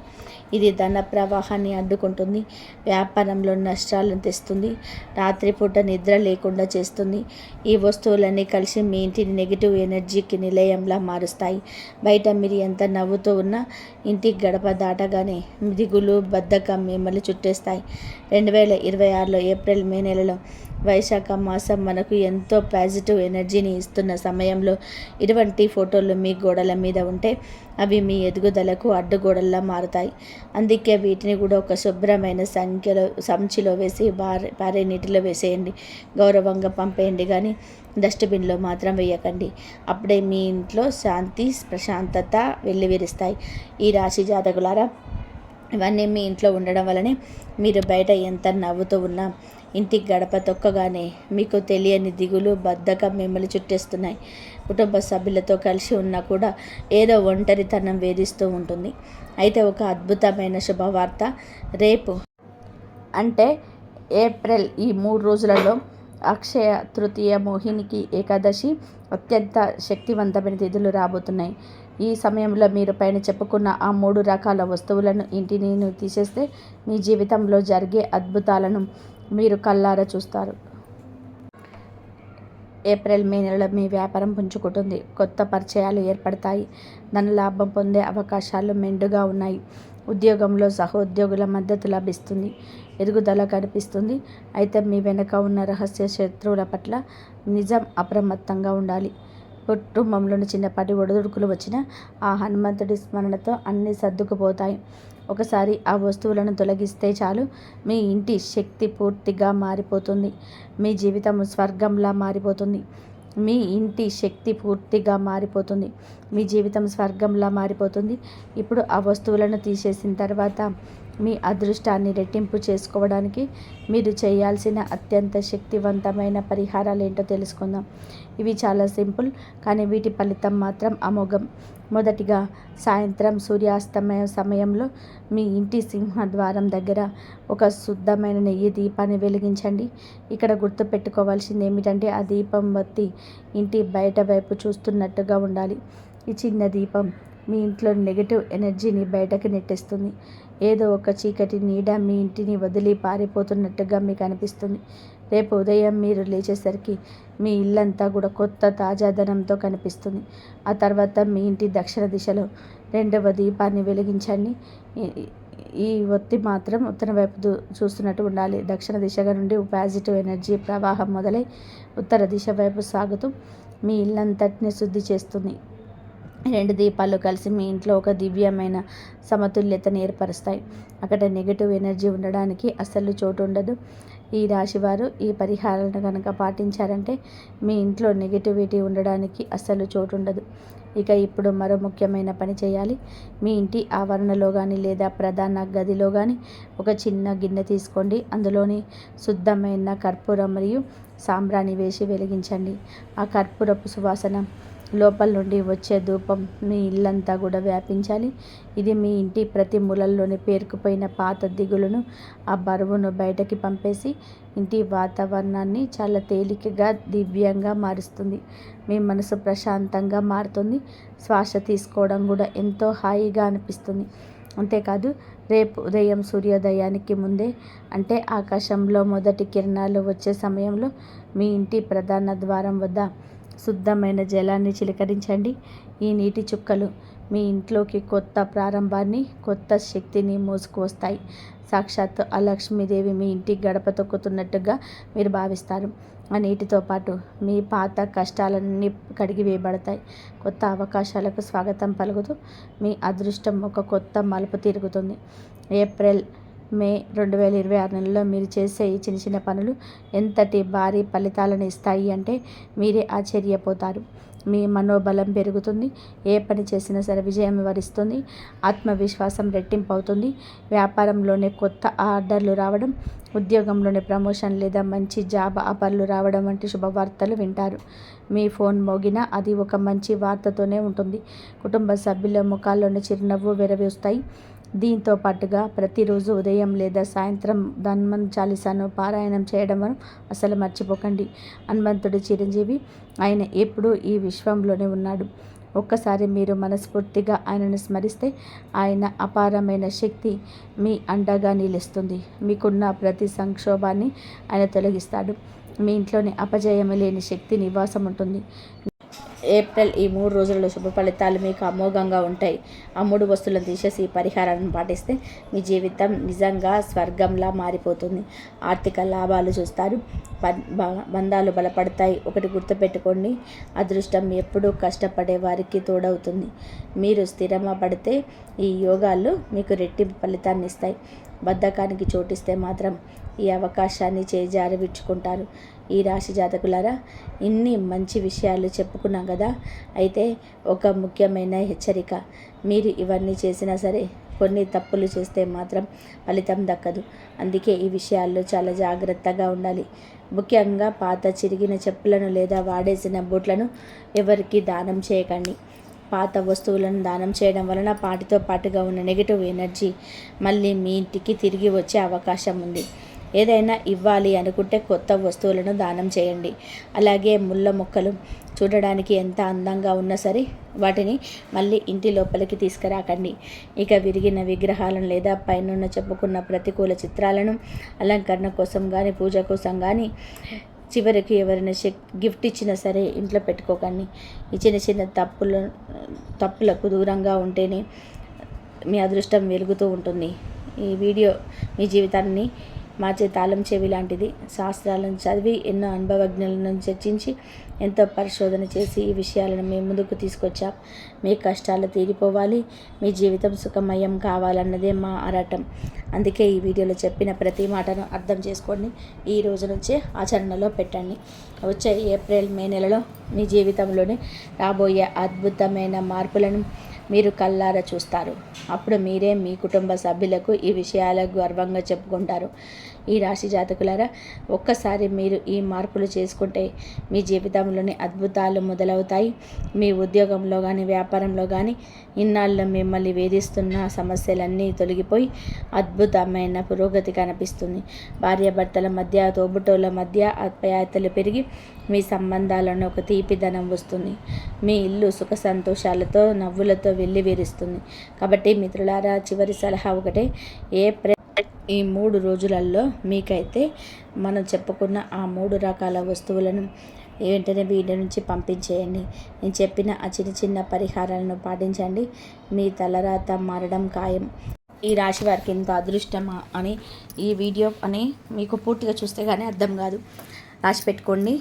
ఇది ధన ప్రవాహాన్ని అడ్డుకుంటుంది, వ్యాపారంలో నష్టాలను తెస్తుంది, రాత్రిపూట నిద్ర లేకుండా చేస్తుంది. ఈ వస్తువులన్నీ కలిసి మీ ఇంటిని నెగిటివ్ ఎనర్జీకి నిలయంలా మారుస్తాయి. బయట మీరు ఎంత నవ్వుతూ ఉన్నా ఇంటి గడప దాటగానే దిగులు, బద్ధకం మిమ్మల్ని చుట్టేస్తాయి. 2026లో ఏప్రిల్, మే నెలలో వైశాఖ మాసం మనకు ఎంతో పాజిటివ్ ఎనర్జీని ఇస్తున్న సమయంలో ఇటువంటి ఫోటోలు మీ గోడల మీద ఉంటే అవి మీ ఎదుగుదలకు అడ్డుగోడల్లా మారుతాయి. అందుకే వీటిని కూడా ఒక శుభ్రమైన సంచిలో వేసి పారే నీటిలో వేసేయండి. గౌరవంగా పంపేయండి, కానీ డస్ట్బిన్లో మాత్రం వేయకండి. అప్పుడే మీ ఇంట్లో శాంతి, ప్రశాంతత వెల్లివిరుస్తాయి. ఈ రాశి జాతకులారా, ఇవన్నీ మీ ఇంట్లో ఉండడం వల్లనే మీరు బయట ఎంత నవ్వుతూ ఉన్నా ఇంటి గడప తొక్కగానే మీకు తెలియని దిగులు, బద్ధకం మిమ్మల్ని చుట్టేస్తున్నాయి. కుటుంబ సభ్యులతో కలిసి ఉన్నా కూడా ఏదో ఒంటరితనం వేధిస్తూ ఉంటుంది. అయితే ఒక అద్భుతమైన శుభవార్త. రేపు అంటే ఏప్రిల్ ఈ 3 రోజులలో అక్షయ తృతీయ, మోహినికి ఏకాదశి, అత్యంత శక్తివంతమైన తిథులు రాబోతున్నాయి. ఈ సమయంలో మీరు పైన చెప్పుకున్న ఆ 3 రకాల వస్తువులను ఇంటిని తీసేస్తే మీ జీవితంలో జరిగే అద్భుతాలను మీరు కళ్ళారా చూస్తారు. ఏప్రిల్, మే నెలలో మీ వ్యాపారం పుంజుకుంటుంది. కొత్త పరిచయాలు ఏర్పడతాయి. ధనలాభం పొందే అవకాశాలు మెండుగా ఉన్నాయి. ఉద్యోగంలో సహోద్యోగుల మద్దతు లభిస్తుంది. ఎదుగుదల కనిపిస్తుంది. అయితే మీ వెనుక ఉన్న రహస్య శత్రువుల పట్ల నిజం అప్రమత్తంగా ఉండాలి. కుటుంబంలోని చిన్నపాటి ఒడిదుడుకులు వచ్చినా ఆ హనుమంతుడి స్మరణతో అన్నీ సర్దుకుపోతాయి. ఒకసారి ఆ వస్తువులను తొలగిస్తే చాలు, మీ ఇంటి శక్తి పూర్తిగా మారిపోతుంది. మీ జీవితం స్వర్గంలా మారిపోతుంది. మీ ఇంటి శక్తి పూర్తిగా మారిపోతుంది. మీ జీవితం స్వర్గంలా మారిపోతుంది. ఇప్పుడు ఆ వస్తువులను తీసేసిన తర్వాత మీ అదృష్టాన్ని రెట్టింపు చేసుకోవడానికి మీరు చేయాల్సిన అత్యంత శక్తివంతమైన పరిహారాలు ఏంటో తెలుసుకుందాం. ఇవి చాలా సింపుల్, కానీ వీటి ఫలితం మాత్రం అమోఘం. మొదటిగా, సాయంత్రం సూర్యాస్తమయ సమయంలో మీ ఇంటి సింహద్వారం దగ్గర ఒక శుద్ధమైన నెయ్యి దీపాన్ని వెలిగించండి. ఇక్కడ గుర్తుపెట్టుకోవాల్సింది ఏమిటంటే ఆ దీపం బత్తి ఇంటి బయట వైపు చూస్తున్నట్టుగా ఉండాలి. ఈ చిన్న దీపం మీ ఇంట్లో నెగటివ్ ఎనర్జీని బయటకు నెట్టేస్తుంది. ఏదో ఒక చీకటి నీడ మీ ఇంటిని వదిలి పారిపోతున్నట్టుగా మీకు అనిపిస్తుంది. రేపు ఉదయం మీరు లేచేసరికి మీ ఇల్లంతా కూడా కొత్త తాజాదనంతో కనిపిస్తుంది. ఆ తర్వాత మీ ఇంటి దక్షిణ దిశలో 2వ దీపాన్ని వెలిగించండి. ఈ ఒత్తి మాత్రం ఉత్తరం వైపు చూస్తున్నట్టు ఉండాలి. దక్షిణ దిశగా నుండి పాజిటివ్ ఎనర్జీ ప్రవాహం మొదలై ఉత్తర దిశ వైపు సాగుతూ మీ ఇల్లంతటిని శుద్ధి చేస్తుంది. 2 దీపాలు కలిసి మీ ఇంట్లో ఒక దివ్యమైన సమతుల్యతను ఏర్పరుస్తాయి. అక్కడ నెగిటివ్ ఎనర్జీ ఉండడానికి అస్సలు చోటు ఉండదు. ఈ రాశివారు ఈ పరిహారాలను కనుక పాటించారంటే మీ ఇంట్లో నెగిటివిటీ ఉండడానికి అస్సలు చోటు ఉండదు. ఇక ఇప్పుడు మరో ముఖ్యమైన పని చేయాలి. మీ ఇంటి ఆవరణలో కానీ లేదా ప్రధాన గదిలో కానీ ఒక చిన్న గిన్నె తీసుకోండి. అందులోని శుద్ధమైన కర్పూరం మరియు సాంబ్రాణి వేసి వెలిగించండి. ఆ కర్పూరపు సువాసన లోపల నుండి వచ్చే ధూపం మీ ఇల్లంతా కూడా వ్యాపించాలి. ఇది మీ ఇంటి ప్రతి మూలల్లోని పేరుకుపోయిన పాత దిగులును, ఆ బరువును బయటకి పంపేసి ఇంటి వాతావరణాన్ని చాలా తేలికగా, దివ్యంగా మారుస్తుంది. మీ మనసు ప్రశాంతంగా మారుతుంది. శ్వాస తీసుకోవడం కూడా ఎంతో హాయిగా అనిపిస్తుంది. అంతేకాదు, రేపు ఉదయం సూర్యోదయానికి ముందే, అంటే ఆకాశంలో మొదటి కిరణాలు వచ్చే సమయంలో మీ ఇంటి ప్రధాన ద్వారం వద్ద శుద్ధమైన జలాన్ని చిలకరించండి. ఈ నీటి చుక్కలు మీ ఇంట్లోకి కొత్త ప్రారంభాన్ని, కొత్త శక్తిని మోసుకువస్తాయి. సాక్షాత్తు ఆ లక్ష్మీదేవి మీ ఇంటి గడప తొక్కుతున్నట్టుగా మీరు భావిస్తారు. ఆ నీటితో పాటు మీ పాత కష్టాలన్నీ కడిగివేయబడతాయి. కొత్త అవకాశాలకు స్వాగతం పలుకుతూ మీ అదృష్టం ఒక కొత్త మలుపు తిరుగుతుంది. ఏప్రిల్, మే 2026 నెలలో మీరు చేసే ఈ చిన్న చిన్న పనులు ఎంతటి భారీ ఫలితాలను ఇస్తాయి అంటే మీరే ఆశ్చర్యపోతారు. మీ మనోబలం పెరుగుతుంది. ఏ పని చేసినా సరే విజయం వరిస్తుంది. ఆత్మవిశ్వాసం రెట్టింపు అవుతుంది. వ్యాపారంలోనే కొత్త ఆర్డర్లు రావడం, ఉద్యోగంలోనే ప్రమోషన్ లేదా మంచి జాబ్ ఆఫర్లు రావడం వంటి శుభవార్తలు వింటారు. మీ ఫోన్ మోగినా అది ఒక మంచి వార్తతోనే ఉంటుంది. కుటుంబ సభ్యుల ముఖాల్లోని చిరునవ్వు వెరవేస్తాయి. దీంతో పాటుగా ప్రతిరోజు ఉదయం లేదా సాయంత్రం హనుమాన్ చాలీసాను పారాయణం చేయడం అసలు మర్చిపోకండి. హనుమంతుడి చిరంజీవి, ఆయన ఎప్పుడూ ఈ విశ్వంలోనే ఉన్నాడు. ఒక్కసారి మీరు మనస్ఫూర్తిగా ఆయనను స్మరిస్తే ఆయన అపారమైన శక్తి మీ అండగా నిలుస్తుంది. మీకున్న ప్రతి సంక్షోభాన్ని ఆయన తొలగిస్తాడు. మీ ఇంట్లోని అపజయము లేని శక్తి నివాసం ఉంటుంది. ఏప్రిల్ ఈ 3 రోజులలో శుభ ఫలితాలు మీకు అమోఘంగా ఉంటాయి. ఆ 3 వస్తువులను తీసేసి ఈ పరిహారాన్ని పాటిస్తే మీ జీవితం నిజంగా స్వర్గంలా మారిపోతుంది. ఆర్థిక లాభాలు చూస్తారు, బంధాలు బలపడతాయి. ఒకటి గుర్తుపెట్టుకోండి, అదృష్టం ఎప్పుడూ కష్టపడే వారికి తోడవుతుంది. మీరు స్థిరమ పడితే ఈ యోగాలు మీకు రెట్టింపు ఫలితాన్ని ఇస్తాయి. బద్ధకానికి చోటిస్తే మాత్రం ఈ అవకాశాన్ని చేజారవిడ్చుకుంటారు. ఈ రాశి జాతకులారా, ఇన్ని మంచి విషయాలు చెప్పుకున్నాం కదా. అయితే ఒక ముఖ్యమైన హెచ్చరిక, మీరు ఇవన్నీ చేసినా సరే కొన్ని తప్పులు చేస్తే మాత్రం ఫలితం దక్కదు. అందుకే ఈ విషయాల్లో చాలా జాగ్రత్తగా ఉండాలి. ముఖ్యంగా పాత చిరిగిన చెప్పులను లేదా వాడేసిన బూట్లను ఎవరికి దానం చేయకండి. పాత వస్తువులను దానం చేయడం వలన వాటితో పాటుగా ఉన్న నెగిటివ్ ఎనర్జీ మళ్ళీ మీ ఇంటికి తిరిగి వచ్చే అవకాశం ఉంది. ఏదైనా ఇవ్వాలి అనుకుంటే కొత్త వస్తువులను దానం చేయండి. అలాగే ముళ్ళ మొక్కలు చూడడానికి ఎంత అందంగా ఉన్నా సరే వాటిని మళ్ళీ ఇంటి లోపలికి తీసుకురాకండి. ఇక విరిగిన విగ్రహాలను లేదా పైన చెప్పుకున్న ప్రతికూల చిత్రాలను అలంకరణ కోసం కానీ పూజ కోసం కానీ చివరికి ఎవరైనా గిఫ్ట్ ఇచ్చినా సరే ఇంట్లో పెట్టుకోకండి. ఈ చిన్న చిన్న తప్పులకు దూరంగా ఉంటేనే మీ అదృష్టం వెలుగుతూ ఉంటుంది. ఈ వీడియో మీ జీవితాన్ని మార్చే తాళం చెవి లాంటిది. శాస్త్రాలను చదివి ఎన్నో అనుభవజ్ఞులను చర్చించి ఎంతో పరిశోధన చేసి ఈ విషయాలను మేము ముందుకు తీసుకొచ్చాం. మీ కష్టాలు తీరిపోవాలి, మీ జీవితం సుఖమయం కావాలన్నదే మా ఆరాటం. అందుకే ఈ వీడియోలో చెప్పిన ప్రతి మాటను అర్థం చేసుకోండి. ఈ రోజు నుంచే ఆచరణలో పెట్టండి. వచ్చే ఏప్రిల్ మే నెలలో మీ జీవితంలోనే రాబోయే అద్భుతమైన మార్పులను మీరు కళ్ళారా చూస్తారు. అప్పుడు మీరే మీ కుటుంబ సభ్యులకు ఈ విషయాలకు గర్వంగా చెప్పుకుంటారు. ఈ రాశి జాతకులారా, ఒక్కసారి మీరు ఈ మార్పులు చేసుకుంటే మీ జీవితంలోని అద్భుతాలు మొదలవుతాయి. మీ ఉద్యోగంలో కానీ వ్యాపారంలో కానీ ఇన్నాళ్ళు మిమ్మల్ని వేధిస్తున్న సమస్యలన్నీ తొలగిపోయి అద్భుతమైన పురోగతి కనిపిస్తుంది. భార్యాభర్తల మధ్య, తోబుటోళ్ళ మధ్య ఆప్యాయతలు పెరిగి మీ సంబంధాలను ఒక తీపిదనం వస్తుంది. మీ ఇల్లు సుఖ సంతోషాలతో నవ్వులతో వెల్లివిరుస్తుంది. కాబట్టి మిత్రులారా, చివరి సలహా ఒకటే, ఈ 3 రోజులలో మీకైతే మనం చెప్పుకున్న ఆ 3 రకాల వస్తువులను వెంటనే వీడి నుంచి పంపించేయండి. నేను చెప్పిన ఆ చిన్న చిన్న పరిహారాలను పాటించండి. మీ తలరాత మారడం ఖాయం. ఈ రాశి వారికి ఇంత అదృష్టమా అని ఈ వీడియో అని మీకు పూర్తిగా చూస్తే కానీ అర్థం కాదు. రాసి పెట్టుకోండి.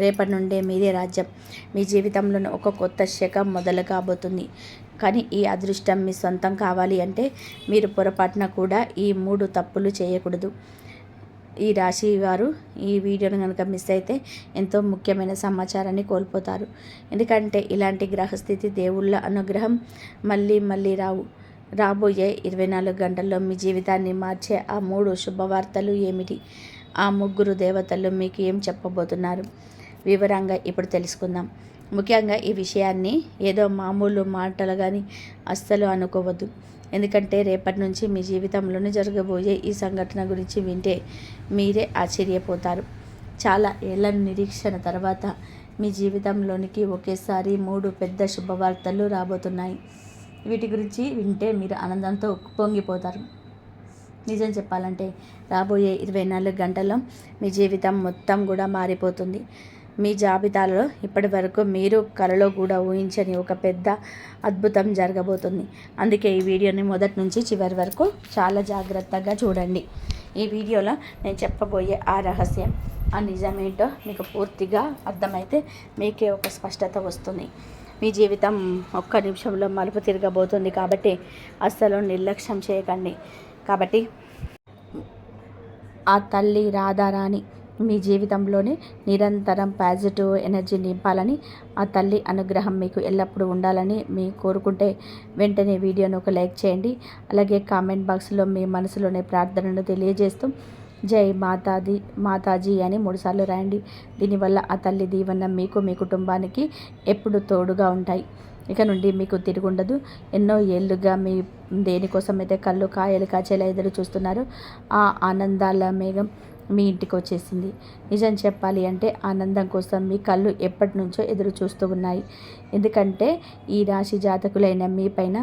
రేపటి నుండే మీదే రాజ్యం. మీ జీవితంలో ఒక కొత్త శకం మొదలు కాబోతుంది. కానీ ఈ అదృష్టం మీ సొంతం కావాలి అంటే మీరు పొరపాటున కూడా ఈ 3 తప్పులు చేయకూడదు. ఈ రాశి వారు ఈ వీడియోను కనుక మిస్ అయితే ఎంతో ముఖ్యమైన సమాచారాన్ని కోల్పోతారు. ఎందుకంటే ఇలాంటి గ్రహస్థితి, దేవుళ్ళ అనుగ్రహం మళ్ళీ మళ్ళీ రాబోయే 24 గంటల్లో మీ జీవితాన్ని మార్చే ఆ 3 శుభవార్తలు ఏమిటి? ఆ 3 దేవతలు మీకు ఏం చెప్పబోతున్నారు? వివరంగా ఇప్పుడు తెలుసుకుందాం. ముఖ్యంగా ఈ విషయాన్ని ఏదో మామూలు మాటలు కానీ అస్సలు అనుకోవద్దు. ఎందుకంటే రేపటి నుంచి మీ జీవితంలోనే జరగబోయే ఈ సంఘటన గురించి వింటే మీరే ఆశ్చర్యపోతారు. చాలా ఏళ్ల నిరీక్షణ తర్వాత మీ జీవితంలోనికి ఒకేసారి 3 పెద్ద శుభవార్తలు రాబోతున్నాయి. వీటి గురించి వింటే మీరు ఆనందంతో పొంగిపోతారు. నిజం చెప్పాలంటే రాబోయే 24 గంటల్లో మీ జీవితం మొత్తం కూడా మారిపోతుంది. మీ జాబితాలో ఇప్పటి వరకు మీరు కలలో కూడా ఊహించని ఒక పెద్ద అద్భుతం జరగబోతుంది. అందుకే ఈ వీడియోని మొదటి నుంచి చివరి వరకు చాలా జాగ్రత్తగా చూడండి. ఈ వీడియోలో నేను చెప్పబోయే ఆ రహస్యం, ఆ నిజమేంటో మీకు పూర్తిగా అర్థమైతే మీకే ఒక స్పష్టత వస్తుంది. మీ జీవితం ఒక్క నిమిషంలో మలుపు తిరగబోతుంది. కాబట్టి అస్సలు నిర్లక్ష్యం చేయకండి. కాబట్టి ఆ తల్లి రాధారాణి మీ జీవితంలోనే నిరంతరం పాజిటివ్ ఎనర్జీ నింపాలని, ఆ తల్లి అనుగ్రహం మీకు ఎల్లప్పుడూ ఉండాలని మీ కోరుకుంటే వెంటనే వీడియోను ఒక లైక్ చేయండి. అలాగే కామెంట్ బాక్స్లో మీ మనసులోని ప్రార్థనను తెలియజేస్తూ జై మాతాజీ అని 3 సార్లు రాయండి. దీనివల్ల ఆ తల్లి దీవెన మీకు, మీ కుటుంబానికి ఎప్పుడు తోడుగా ఉంటాయి. ఇక నుండి మీకు తిరుగుండదు. ఎన్నో ఏళ్ళుగా మీ దేనికోసమైతే కళ్ళు కాయలు కాచేలా ఎదురు చూస్తున్నారు, ఆ ఆనందాల మేఘం మీ ఇంటికి వచ్చేసింది. నిజం చెప్పాలి అంటే ఆనందం కోసం మీ కళ్ళు ఎప్పటి నుంచో ఎదురు చూస్తూ ఉన్నాయి. ఎందుకంటే ఈ రాశి జాతకులైన మీ పైన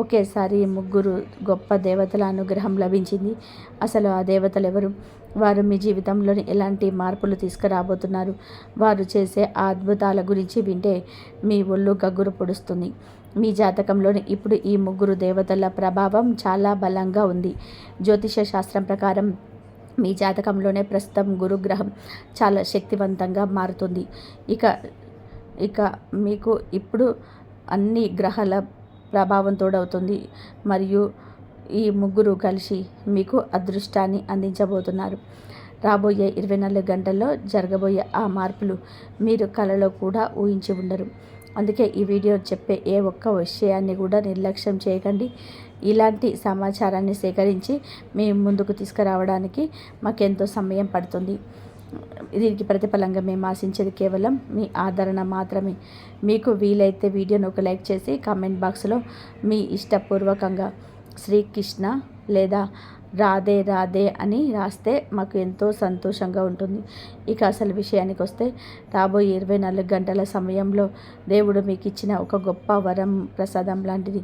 ఒకేసారి 3 గొప్ప దేవతల అనుగ్రహం లభించింది. అసలు ఆ దేవతలు ఎవరు? వారు మీ జీవితంలోని ఎలాంటి మార్పులు తీసుకురాబోతున్నారు? వారు చేసే ఆ అద్భుతాల గురించి వింటే మీ ఒళ్ళు గగ్గురు పొడుస్తుంది. మీ జాతకంలోని ఇప్పుడు ఈ 3 దేవతల ప్రభావం చాలా బలంగా ఉంది. జ్యోతిష శాస్త్రం ప్రకారం మీ జాతకంలోనే ప్రస్తుతం గురుగ్రహం చాలా శక్తివంతంగా మారుతుంది. ఇక ఇక మీకు ఇప్పుడు అన్ని గ్రహాల ప్రభావం తోడవుతుంది. మరియు ఈ 3 కలిసి మీకు అదృష్టాన్ని అందించబోతున్నారు. రాబోయే 24 గంటల్లో జరగబోయే ఆ మార్పులు మీరు కలలో కూడా ఊహించి ఉండరు. అందుకే ఈ వీడియో చెప్పే ఏ ఒక్క విషయాన్ని కూడా నిర్లక్ష్యం చేయకండి. ఇలాంటి సమాచారాన్ని సేకరించి మీ ముందుకు తీసుకురావడానికి మాకెంతో సమయం పడుతుంది. దీనికి ప్రతిఫలంగా మేము ఆశించేది కేవలం మీ ఆదరణ మాత్రమే. మీకు వీలైతే వీడియోను ఒక లైక్ చేసి కామెంట్ బాక్స్లో మీ ఇష్టపూర్వకంగా శ్రీకృష్ణ లేదా రాధే రాధే అని రాస్తే మాకు ఎంతో సంతోషంగా ఉంటుంది. ఇక అసలు విషయానికి వస్తే రాబోయే 24 గంటల సమయంలో దేవుడు మీకు ఇచ్చిన ఒక గొప్ప వరం ప్రసాదం లాంటిది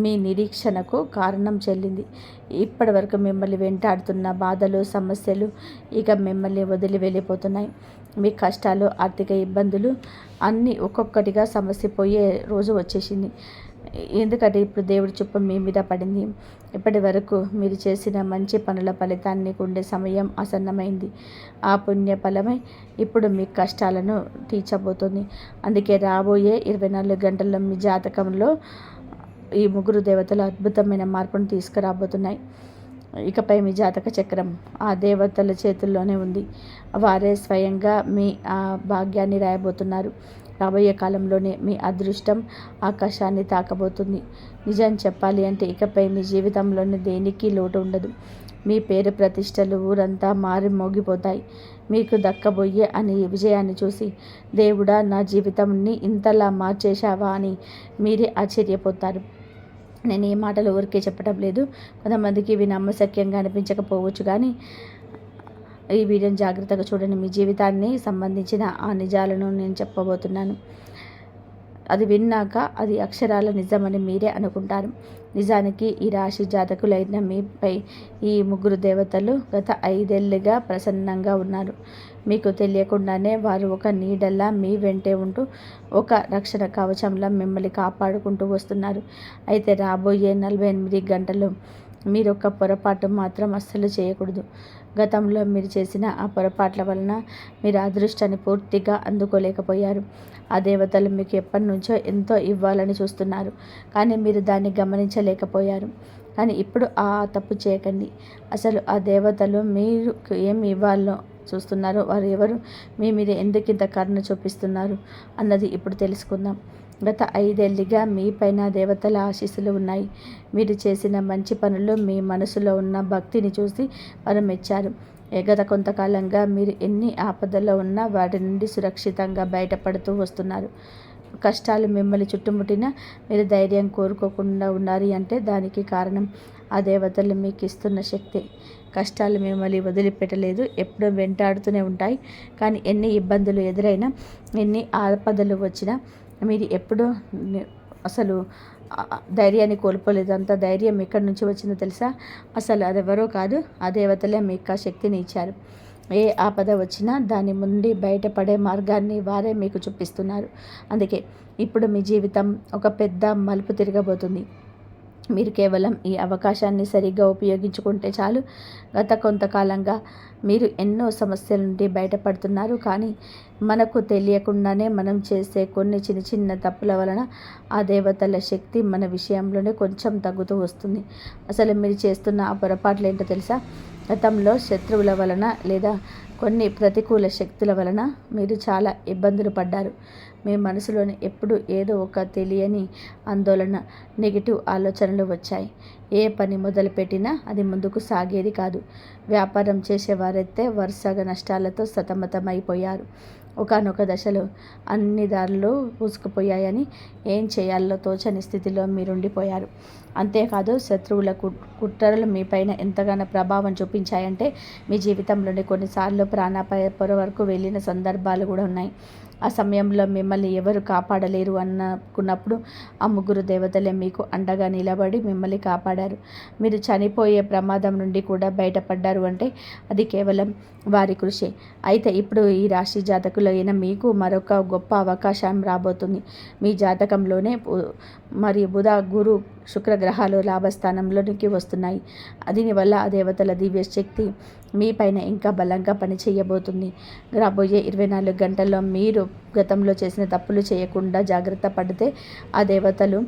మీ నిరీక్షణకు కారణం చెల్లింది. ఇప్పటి వరకు మిమ్మల్ని వెంటాడుతున్న బాధలు సమస్యలు ఇక మిమ్మల్ని వదిలి వెళ్ళిపోతున్నాయి. మీ కష్టాలు ఆర్థిక ఇబ్బందులు అన్నీ ఒక్కొక్కటిగా సమస్యపోయే రోజు వచ్చేసింది. ఎందుకంటే ఇప్పుడు దేవుడి చూపు మీ మీద పడింది. ఇప్పటి వరకు మీరు చేసిన మంచి పనుల ఫలితాన్ని ఉండే సమయం ఆసన్నమైంది. ఆ పుణ్య ఫలమై ఇప్పుడు మీ కష్టాలను తీర్చబోతుంది. అందుకే రాబోయే 24 గంటల్లో మీ జాతకంలో ఈ 3 దేవతలు అద్భుతమైన మార్పును తీసుకురాబోతున్నాయి. ఇకపై మీ జాతక చక్రం ఆ దేవతల చేతుల్లోనే ఉంది. వారే స్వయంగా మీ ఆ భాగ్యాన్ని రాయబోతున్నారు. రాబోయే కాలంలోనే మీ అదృష్టం ఆకాశాన్ని తాకబోతుంది. నిజం చెప్పాలి అంటే ఇకపై మీ జీవితంలోని దేనికి లోటు ఉండదు. మీ పేరు ప్రతిష్టలు ఊరంతా మారి మోగిపోతాయి. మీకు దక్కబోయే అని విజయాన్ని చూసి దేవుడా నా జీవితాన్ని ఇంతలా మార్చేశావా అని మీరే ఆశ్చర్యపోతారు. నేను ఈ మాటలు ఊరికే చెప్పడం లేదు. కొంతమందికి ఇవి నమ్మశక్యంగా అనిపించకపోవచ్చు, కానీ ఈ వీడియోని జాగ్రత్తగా చూడండి. మీ జీవితాన్ని సంబంధించిన ఆ నిజాలను నేను చెప్పబోతున్నాను. అది విన్నాక అది అక్షరాల నిజమని మీరే అనుకుంటారు. నిజానికి ఈ రాశి జాతకులైన మీపై ఈ 3 దేవతలు గత 5 ఏళ్లుగా ప్రసన్నంగా ఉన్నారు. మీకు తెలియకుండానే వారు ఒక నీడలా మీ వెంటే ఉంటూ ఒక రక్షణ కవచంలా మిమ్మల్ని కాపాడుకుంటూ వస్తున్నారు. అయితే రాబోయే 48 గంటల్లో మీరు ఒక పొరపాటు మాత్రం అస్సలు చేయకూడదు. గతంలో మీరు చేసిన ఆ పొరపాట్ల వలన మీరు అదృష్టాన్ని పూర్తిగా అందుకోలేకపోయారు. ఆ దేవతలు మీకు ఎప్పటి నుంచో ఎంతో ఇవ్వాలని చూస్తున్నారు, కానీ మీరు దాన్ని గమనించలేకపోయారు. కానీ ఇప్పుడు ఆ తప్పు చేయకండి. అసలు ఆ దేవతలు మీరు ఏమి ఇవ్వాలో చూస్తున్నారు, వారు ఎవరు, మీ మీద ఎందుకు ఇంత కరుణ చూపిస్తున్నారు అన్నది ఇప్పుడు తెలుసుకుందాం. గత 5 ఏళ్లుగా మీ పైన దేవతల ఆశీస్సులు ఉన్నాయి. మీరు చేసిన మంచి పనులు మీ మనసులో ఉన్న భక్తిని చూసి వారు మెచ్చారు. గత కొంతకాలంగా మీరు ఎన్ని ఆపదల్లో ఉన్నా వాటి నుండి సురక్షితంగా బయటపడుతూ వస్తున్నారు. కష్టాలు మిమ్మల్ని చుట్టుముట్టినా మీరు ధైర్యం కోరుకోకుండా ఉన్నారు అంటే దానికి కారణం ఆ దేవతలు మీకు ఇస్తున్న శక్తి. కష్టాలు మిమ్మల్ని వదిలిపెట్టలేదు, ఎప్పుడూ వెంటాడుతూనే ఉంటాయి. కానీ ఎన్ని ఇబ్బందులు ఎదురైనా, ఎన్ని ఆపదలు వచ్చినా మీరు ఎప్పుడూ అసలు ధైర్యాన్ని కోల్పోలేదు. అంత ధైర్యం ఎక్కడి నుంచి వచ్చిందో తెలుసా? అసలు అదెవరో కాదు, ఆ దేవతలే మీకు ఆ శక్తిని ఇచ్చారు. ఏ ఆపద వచ్చినా దాని నుండి బయటపడే మార్గాన్ని వారే మీకు చూపిస్తున్నారు. అందుకే ఇప్పుడు మీ జీవితం ఒక పెద్ద మలుపు తిరగబోతుంది. మీరు కేవలం ఈ అవకాశాన్ని సరిగ్గా ఉపయోగించుకుంటే చాలు. గత కొంతకాలంగా మీరు ఎన్నో సమస్యల నుండి బయటపడుతున్నారు, కానీ మనకు తెలియకుండానే మనం చేసే కొన్ని చిన్న చిన్న తప్పుల వలన ఆ దేవతల శక్తి మన విషయంలోనే కొంచెం తగ్గుతూ వస్తుంది. అసలు మీరు చేస్తున్న ఆ పొరపాట్లు ఏంటో తెలుసా? గతంలో శత్రువుల వలన లేదా కొన్ని ప్రతికూల శక్తుల వలన మీరు చాలా ఇబ్బందులు పడ్డారు. మీ మనసులోని ఎప్పుడు ఏదో ఒక తెలియని ఆందోళన, నెగిటివ్ ఆలోచనలు వచ్చాయి. ఏ పని మొదలుపెట్టినా అది ముందుకు సాగేది కాదు. వ్యాపారం చేసేవారైతే వరుసగా నష్టాలతో సతమతమైపోయారు. ఒకానొక దశలో అన్ని దారులు మూసుకుపోయాయని ఏం చేయాలో తోచని స్థితిలో మీరుండిపోయారు. అంతేకాదు, శత్రువుల కుట్రలు మీపైన ఎంతగానో ప్రభావం చూపించాయంటే మీ జీవితంలోని కొన్నిసార్లు ప్రాణాపాయ పొర వరకు వెళ్ళిన సందర్భాలు కూడా ఉన్నాయి. ఆ సమయంలో మిమ్మల్ని ఎవరు కాపాడలేరు అనుకున్నప్పుడు ఆ ముగ్గురు దేవతలే మీకు అండగా నిలబడి మిమ్మల్ని కాపాడారు. మీరు చనిపోయే ప్రమాదం నుండి కూడా బయటపడ్డారు అంటే అది కేవలం వారి కృషి. అయితే ఇప్పుడు ఈ రాశి జాతకులైన మీకు మరొక గొప్ప అవకాశం రాబోతుంది. మీ జాతకంలోనే మరియు బుధ, గురు, శుక్ర గ్రహాలు లాభస్థానంలోనికి వస్తున్నాయి. దీనివల్ల ఆ దేవతల దివ్య శక్తి మీ పైన ఇంకా బలంగా పనిచేయబోతుంది. రాబోయే 24 గంటల్లో మీరు గతంలో చేసిన తప్పులు చేయకుండా జాగ్రత్త పడితే ఆ దేవతలు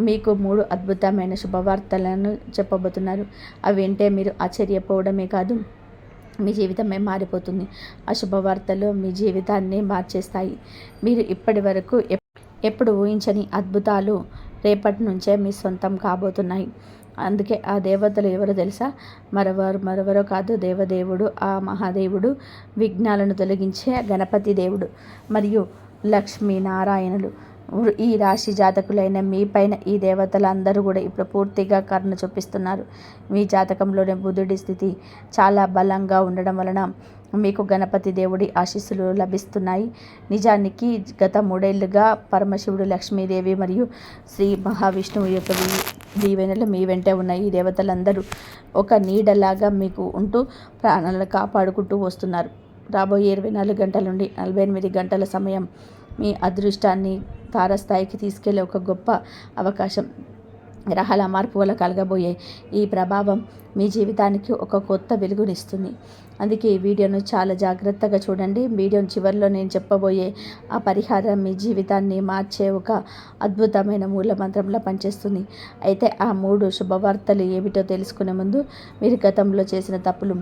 మీకు 3 అద్భుతమైన శుభవార్తలను చెప్పబోతున్నారు. అవి వింటే మీరు ఆశ్చర్యపోవడమే కాదు, మీ జీవితమే మారిపోతుంది. ఆ శుభవార్తలు మీ జీవితాన్ని మార్చేస్తాయి. మీరు ఇప్పటి వరకు ఎప్పుడు ఊహించని అద్భుతాలు రేపటి నుంచే మీ సొంతం కాబోతున్నాయి. అందుకే ఆ దేవతలు ఎవరో తెలుసా? మరెవరో కాదు, దేవదేవుడు, ఆ మహాదేవుడు, విఘ్నాలను తొలగించే గణపతి దేవుడు మరియు లక్ష్మీనారాయణులు. ఈ రాశి జాతకులైన మీ పైన ఈ దేవతలందరూ కూడా ఇప్పుడు పూర్తిగా కరుణ చూపిస్తున్నారు. మీ జాతకంలోని బుధుడి స్థితి చాలా బలంగా ఉండడం వలన మీకు గణపతి దేవుడి ఆశీస్సులు లభిస్తున్నాయి. నిజానికి గత 3 ఏళ్లుగా పరమశివుడు, లక్ష్మీదేవి మరియు శ్రీ మహావిష్ణువు యొక్క దీవెనలు మీ వెంటే ఉన్నాయి. ఈ దేవతలందరూ ఒక నీడలాగా మీకు ఉంటూ ప్రాణాలను కాపాడుకుంటూ వస్తున్నారు. రాబోయే 24 గంటల నుండి 48 గంటల సమయం మీ అదృష్టాన్ని తారస్థాయికి తీసుకెళ్లే ఒక గొప్ప అవకాశం. గ్రహాల మార్పు వల్ల కలగబోయే ఈ ప్రభావం మీ జీవితానికి ఒక కొత్త వెలుగునిస్తుంది. అందుకే ఈ వీడియోను చాలా జాగ్రత్తగా చూడండి. వీడియో చివరిలో నేను చెప్పబోయే ఆ పరిహారం మీ జీవితాన్ని మార్చే ఒక అద్భుతమైన మూలమంత్రంలా పనిచేస్తుంది. అయితే ఆ 3 శుభవార్తలు ఏమిటో తెలుసుకునే ముందు మీరు గతంలో చేసిన తప్పులు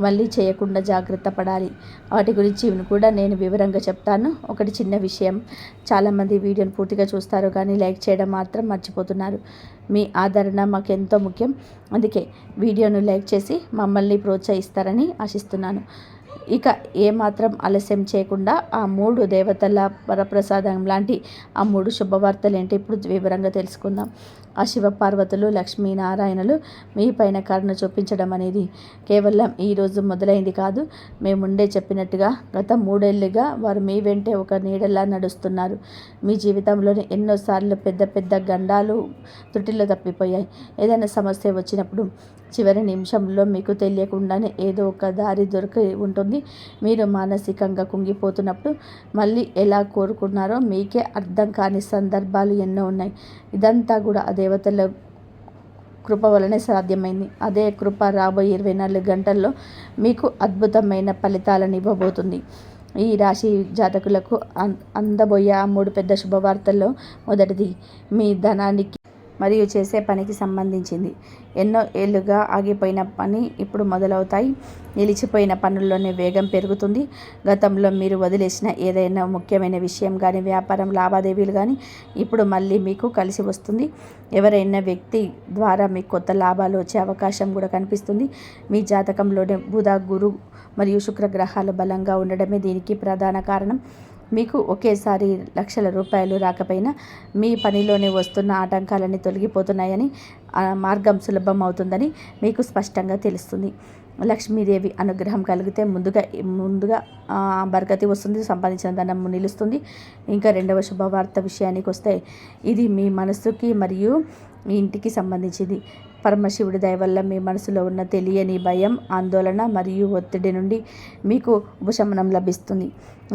మళ్ళీ చేయకుండా జాగ్రత్త పడాలి. వాటి గురించి కూడా నేను వివరంగా చెప్తాను. ఒకటి చిన్న విషయం, చాలామంది వీడియోను పూర్తిగా చూస్తారు కానీ లైక్ చేయడం మాత్రం మర్చిపోతున్నారు. మీ ఆదరణ మాకు ఎంతో ముఖ్యం. అందుకే వీడియోను లైక్ చేసి మమ్మల్ని ప్రోత్సహిస్తారని ఆశిస్తున్నాను. ఇక ఏమాత్రం ఆలస్యం చేయకుండా ఆ 3 దేవతల వరప్రసాదం లాంటి ఆ 3 శుభవార్తలు ఏంటి ఇప్పుడు వివరంగా తెలుసుకుందాం. ఆ శివపార్వతులు, లక్ష్మీనారాయణులు మీ పైన కరుణ చూపించడం అనేది కేవలం ఈరోజు మొదలైంది కాదు. మేము ముందే చెప్పినట్టుగా గత 3 ఏళ్లుగా వారు మీ వెంటే ఒక నీడలా నడుస్తున్నారు. మీ జీవితంలోని ఎన్నోసార్లు పెద్ద పెద్ద గండాలు త్రుటిలో తప్పిపోయాయి. ఏదైనా సమస్య వచ్చినప్పుడు చివరి నిమిషంలో మీకు తెలియకుండానే ఏదో ఒక దారి దొరికి ఉంటుంది. మీరు మానసికంగా కుంగిపోతున్నప్పుడు మళ్ళీ ఎలా కోరుకున్నారో మీకే అర్థం కాని సందర్భాలు ఎన్నో ఉన్నాయి. ఇదంతా కూడా ఆ దేవతల కృప వలనే సాధ్యమైంది. అదే కృప రాబోయే 24 గంటల్లో మీకు అద్భుతమైన ఫలితాలను ఇవ్వబోతుంది. ఈ రాశి జాతకులకు అందబోయే ఆ 3 పెద్ద శుభవార్తల్లో మొదటిది మీ ధనానికి మరియు చేసే పనికి సంబంధించింది. ఎన్నో ఏళ్లుగా ఆగిపోయిన పని ఇప్పుడు మొదలవుతాయి. నిలిచిపోయిన పనుల్లోనే వేగం పెరుగుతుంది. గతంలో మీరు వదిలేసిన ఏదైనా ముఖ్యమైన విషయం కానీ, వ్యాపారం లావాదేవీలు కానీ ఇప్పుడు మళ్ళీ మీకు కలిసి వస్తుంది. ఎవరైనా వ్యక్తి ద్వారా మీకు కొత్త లాభాలు వచ్చే అవకాశం కూడా కనిపిస్తుంది. మీ జాతకంలోనే బుధ, గురు మరియు శుక్ర గ్రహాలు బలంగా ఉండడమే దీనికి ప్రధాన కారణం. మీకు ఒకేసారి లక్షల రూపాయలు రాకపోయినా మీ పనిలోనే వస్తున్న ఆటంకాలన్నీ తొలగిపోతున్నాయని, మార్గం సులభం అవుతుందని మీకు స్పష్టంగా తెలుస్తుంది. లక్ష్మీదేవి అనుగ్రహం కలిగితే ముందుగా బరకతి వస్తుంది, సంపాదించిన ధనం నిలుస్తుంది. ఇంకా రెండవ శుభవార్త విషయానికి వస్తే ఇది మీ మనసుకి మరియు మీ ఇంటికి సంబంధించింది. పరమశివుడి దయ వల్ల మీ మనసులో ఉన్న తెలియని భయం, ఆందోళన మరియు ఒత్తిడి నుండి మీకు ఉపశమనం లభిస్తుంది.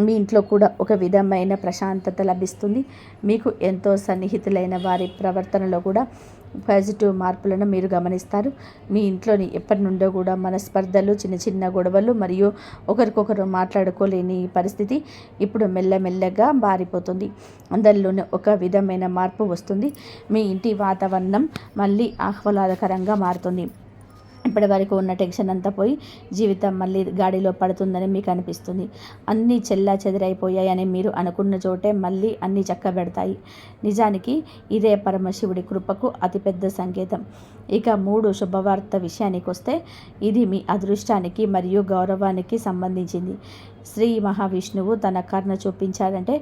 మీ ఇంట్లో కూడా ఒక విధమైన ప్రశాంతత లభిస్తుంది. మీకు ఎంతో సన్నిహితులైన వారి ప్రవర్తనలో కూడా పాజిటివ్ మార్పులను మీరు గమనిస్తారు. మీ ఇంట్లోని ఎప్పటి నుండో కూడా మనస్పర్ధలు, చిన్న చిన్న గొడవలు మరియు ఒకరికొకరు మాట్లాడుకోలేని పరిస్థితి ఇప్పుడు మెల్లమెల్లగా మారిపోతుంది. అందరిలోనే ఒక విధమైన మార్పు వస్తుంది. మీ ఇంటి వాతావరణం మళ్ళీ ఆహ్లాదకరంగా మారుతుంది. ఇప్పటి వరకు ఉన్న టెన్షన్ అంతా పోయి జీవితం మళ్ళీ గాడిలో పడుతుందని మీకు అనిపిస్తుంది. అన్నీ చెల్లా చెదరైపోయాయని మీరు అనుకున్న చోటే మళ్ళీ అన్నీ చక్కబెడతాయి. నిజానికి ఇదే పరమశివుడి కృపకు అతిపెద్ద సంకేతం. ఇక 3 శుభవార్త విషయానికి వస్తే ఇది మీ అదృష్టానికి మరియు గౌరవానికి సంబంధించింది. శ్రీ మహావిష్ణువు తన కరుణ చూపించాడంటే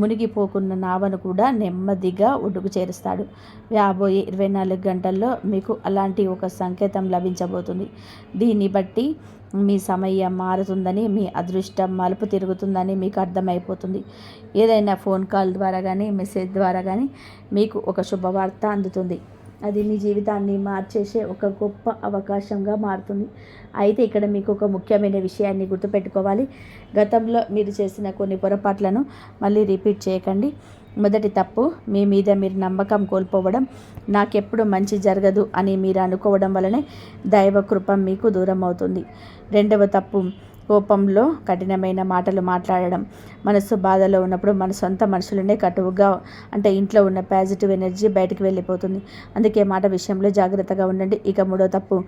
మునిగిపోకున్న నావను కూడా నెమ్మదిగా ఒడ్డుకు చేరుస్తాడు. రాబోయే 24 గంటల్లో మీకు అలాంటి ఒక సంకేతం లభించబోతుంది. దీన్ని బట్టి మీ సమయం మారుతుందని, మీ అదృష్టం మలుపు తిరుగుతుందని మీకు అర్థమైపోతుంది. ఏదైనా ఫోన్ కాల్ ద్వారా కానీ, మెసేజ్ ద్వారా కానీ మీకు ఒక శుభవార్త అందుతుంది. అది మీ జీవితాన్ని మార్చేసే ఒక గొప్ప అవకాశంగా మారుతుంది. అయితే ఇక్కడ మీకు ఒక ముఖ్యమైన విషయాన్ని గుర్తుపెట్టుకోవాలి. గతంలో మీరు చేసిన కొన్ని పొరపాట్లను మళ్ళీ రిపీట్ చేయకండి. మొదటి తప్పు, మీ మీద మీరు నమ్మకం కోల్పోవడం. నాకెప్పుడు మంచి జరగదు అని మీరు అనుకోవడం వలనే దైవ కృప మీకు దూరం అవుతుంది. రెండవ తప్పు, కోపంలో కఠినమైన మాటలు మాట్లాడడం. మనసు బాధలో ఉన్నప్పుడు మన సొంత మనుషులనే కటువుగా, అంటే ఇంట్లో ఉన్న పాజిటివ్ ఎనర్జీ బయటకు వెళ్ళిపోతుంది. అందుకే మాట విషయంలో జాగ్రత్తగా ఉండండి. ఇక 3వ తప్పు,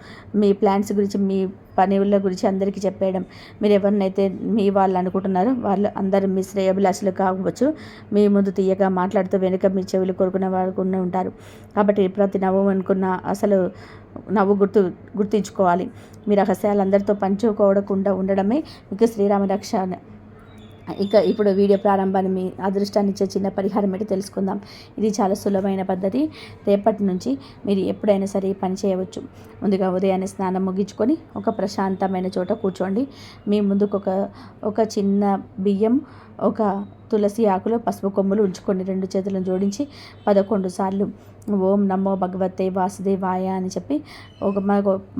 మీ ప్లాన్స్ గురించి, మీ పనుల గురించి అందరికీ చెప్పేయడం. మీరు ఎవరినైతే మీ వాళ్ళు అనుకుంటున్నారో వాళ్ళు అందరూ మీ శ్రేయోభిలాషులు కావచ్చు. మీ ముందు తీయగా మాట్లాడుతూ వెనుక మీ చెవులు కొరుకునే వారు ఉంటారు. కాబట్టి ప్రతి నవ్వు అనుకున్న అసలు నవ్వు గుర్తించుకోవాలి. మీ రహస్యాలు అందరితో పంచుకోవకుండా ఉండడమే మీకు శ్రీరామ రక్ష. ఇక ఇప్పుడు వీడియో ప్రారంభాన్ని మీ అదృష్టాన్ని ఇచ్చే చిన్న పరిహారం ఏంటో తెలుసుకుందాం. ఇది చాలా సులభమైన పద్ధతి. రేపటి నుంచి మీరు ఎప్పుడైనా సరే ఈ పని చేయవచ్చు. ముందుగా ఉదయాన్నే స్నానం ముగించుకొని ఒక ప్రశాంతమైన చోట కూర్చోండి. మీ ముందుకు ఒక చిన్న బియ్యం, ఒక తులసి ఆకులో పసుపు కొమ్ములు ఉంచుకొని 2 చేతులను జోడించి 11 సార్లు ఓం నమో భగవతే వాసుదేవాయ అని చెప్పి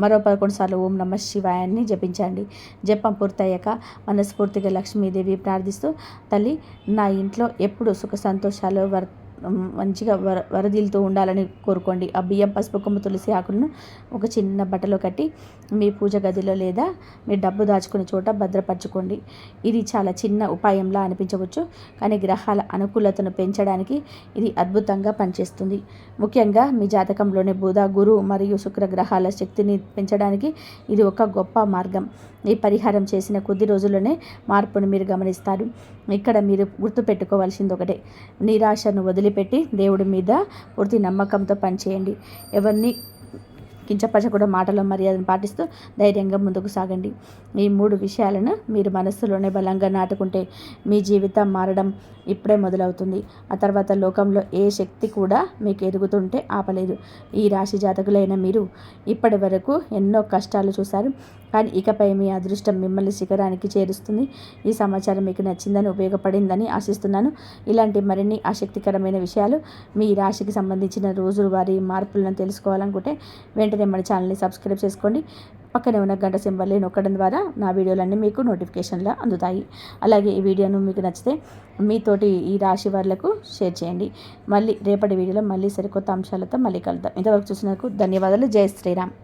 మరో 11 సార్లు ఓం నమ శివాయ అని జపించండి. జపం పూర్తయ్యాక మనస్ఫూర్తిగా లక్ష్మీదేవి ప్రార్థిస్తూ, తల్లి నా ఇంట్లో ఎప్పుడు సుఖ సంతోషాలు మంచిగా వరదిల్తూ ఉండాలని కోరుకోండి. ఆ బియ్యం, పసుపు కొమ్ము, తులసి ఆకులను ఒక చిన్న బట్టలో కట్టి మీ పూజ గదిలో లేదా మీ డబ్బు దాచుకునే చోట భద్రపరచుకోండి. ఇది చాలా చిన్న ఉపాయంలా అనిపించవచ్చు, కానీ గ్రహాల అనుకూలతను పెంచడానికి ఇది అద్భుతంగా పనిచేస్తుంది. ముఖ్యంగా మీ జాతకంలోని బుధ, గురు మరియు శుక్ర గ్రహాల శక్తిని పెంచడానికి ఇది ఒక గొప్ప మార్గం. ఈ పరిహారం చేసిన కొద్ది రోజుల్లోనే మార్పును మీరు గమనిస్తారు. ఇక్కడ మీరు గుర్తుపెట్టుకోవాల్సింది ఒకటే, నిరాశను వదిలిపెట్టి దేవుడి మీద పూర్తి నమ్మకంతో పనిచేయండి. ఎవరిని కించపరచకుండా మాటల మర్యాదను పాటిస్తూ ధైర్యంగా ముందుకు సాగండి. ఈ 3 విషయాలను మీరు మనస్సులోనే బలంగా నాటుకుంటే మీ జీవితం మారడం ఇప్పుడే మొదలవుతుంది. ఆ తర్వాత లోకంలో ఏ శక్తి కూడా మీకు ఎదుగుతుంటే ఆపలేదు. ఈ రాశి జాతకులైన మీరు ఇప్పటి వరకు ఎన్నో కష్టాలు చూశారు, కానీ ఇకపై మీ అదృష్టం మిమ్మల్ని శిఖరానికి చేరుస్తుంది. ఈ సమాచారం మీకు నచ్చిందని, ఉపయోగపడిందని ఆశిస్తున్నాను. ఇలాంటి మరిన్ని ఆసక్తికరమైన విషయాలు మీ రాశికి సంబంధించిన రోజువారీ మార్పులను తెలుసుకోవాలనుకుంటే వెంటనే మన ఛానల్ని సబ్స్క్రైబ్ చేసుకోండి. పక్కనే ఉన్న గంట సింబల్ని నొక్కడం ద్వారా నా వీడియోలన్నీ మీకు నోటిఫికేషన్లా అందుతాయి. అలాగే ఈ వీడియోను మీకు నచ్చితే మీతోటి ఈ రాశి వాళ్లకు షేర్ చేయండి. మళ్ళీ రేపటి వీడియోలో మళ్ళీ సరికొత్త అంశాలతో మళ్ళీ కలుద్దాం. ఇంతవరకు చూసినందుకు ధన్యవాదాలు. జై శ్రీరామ్.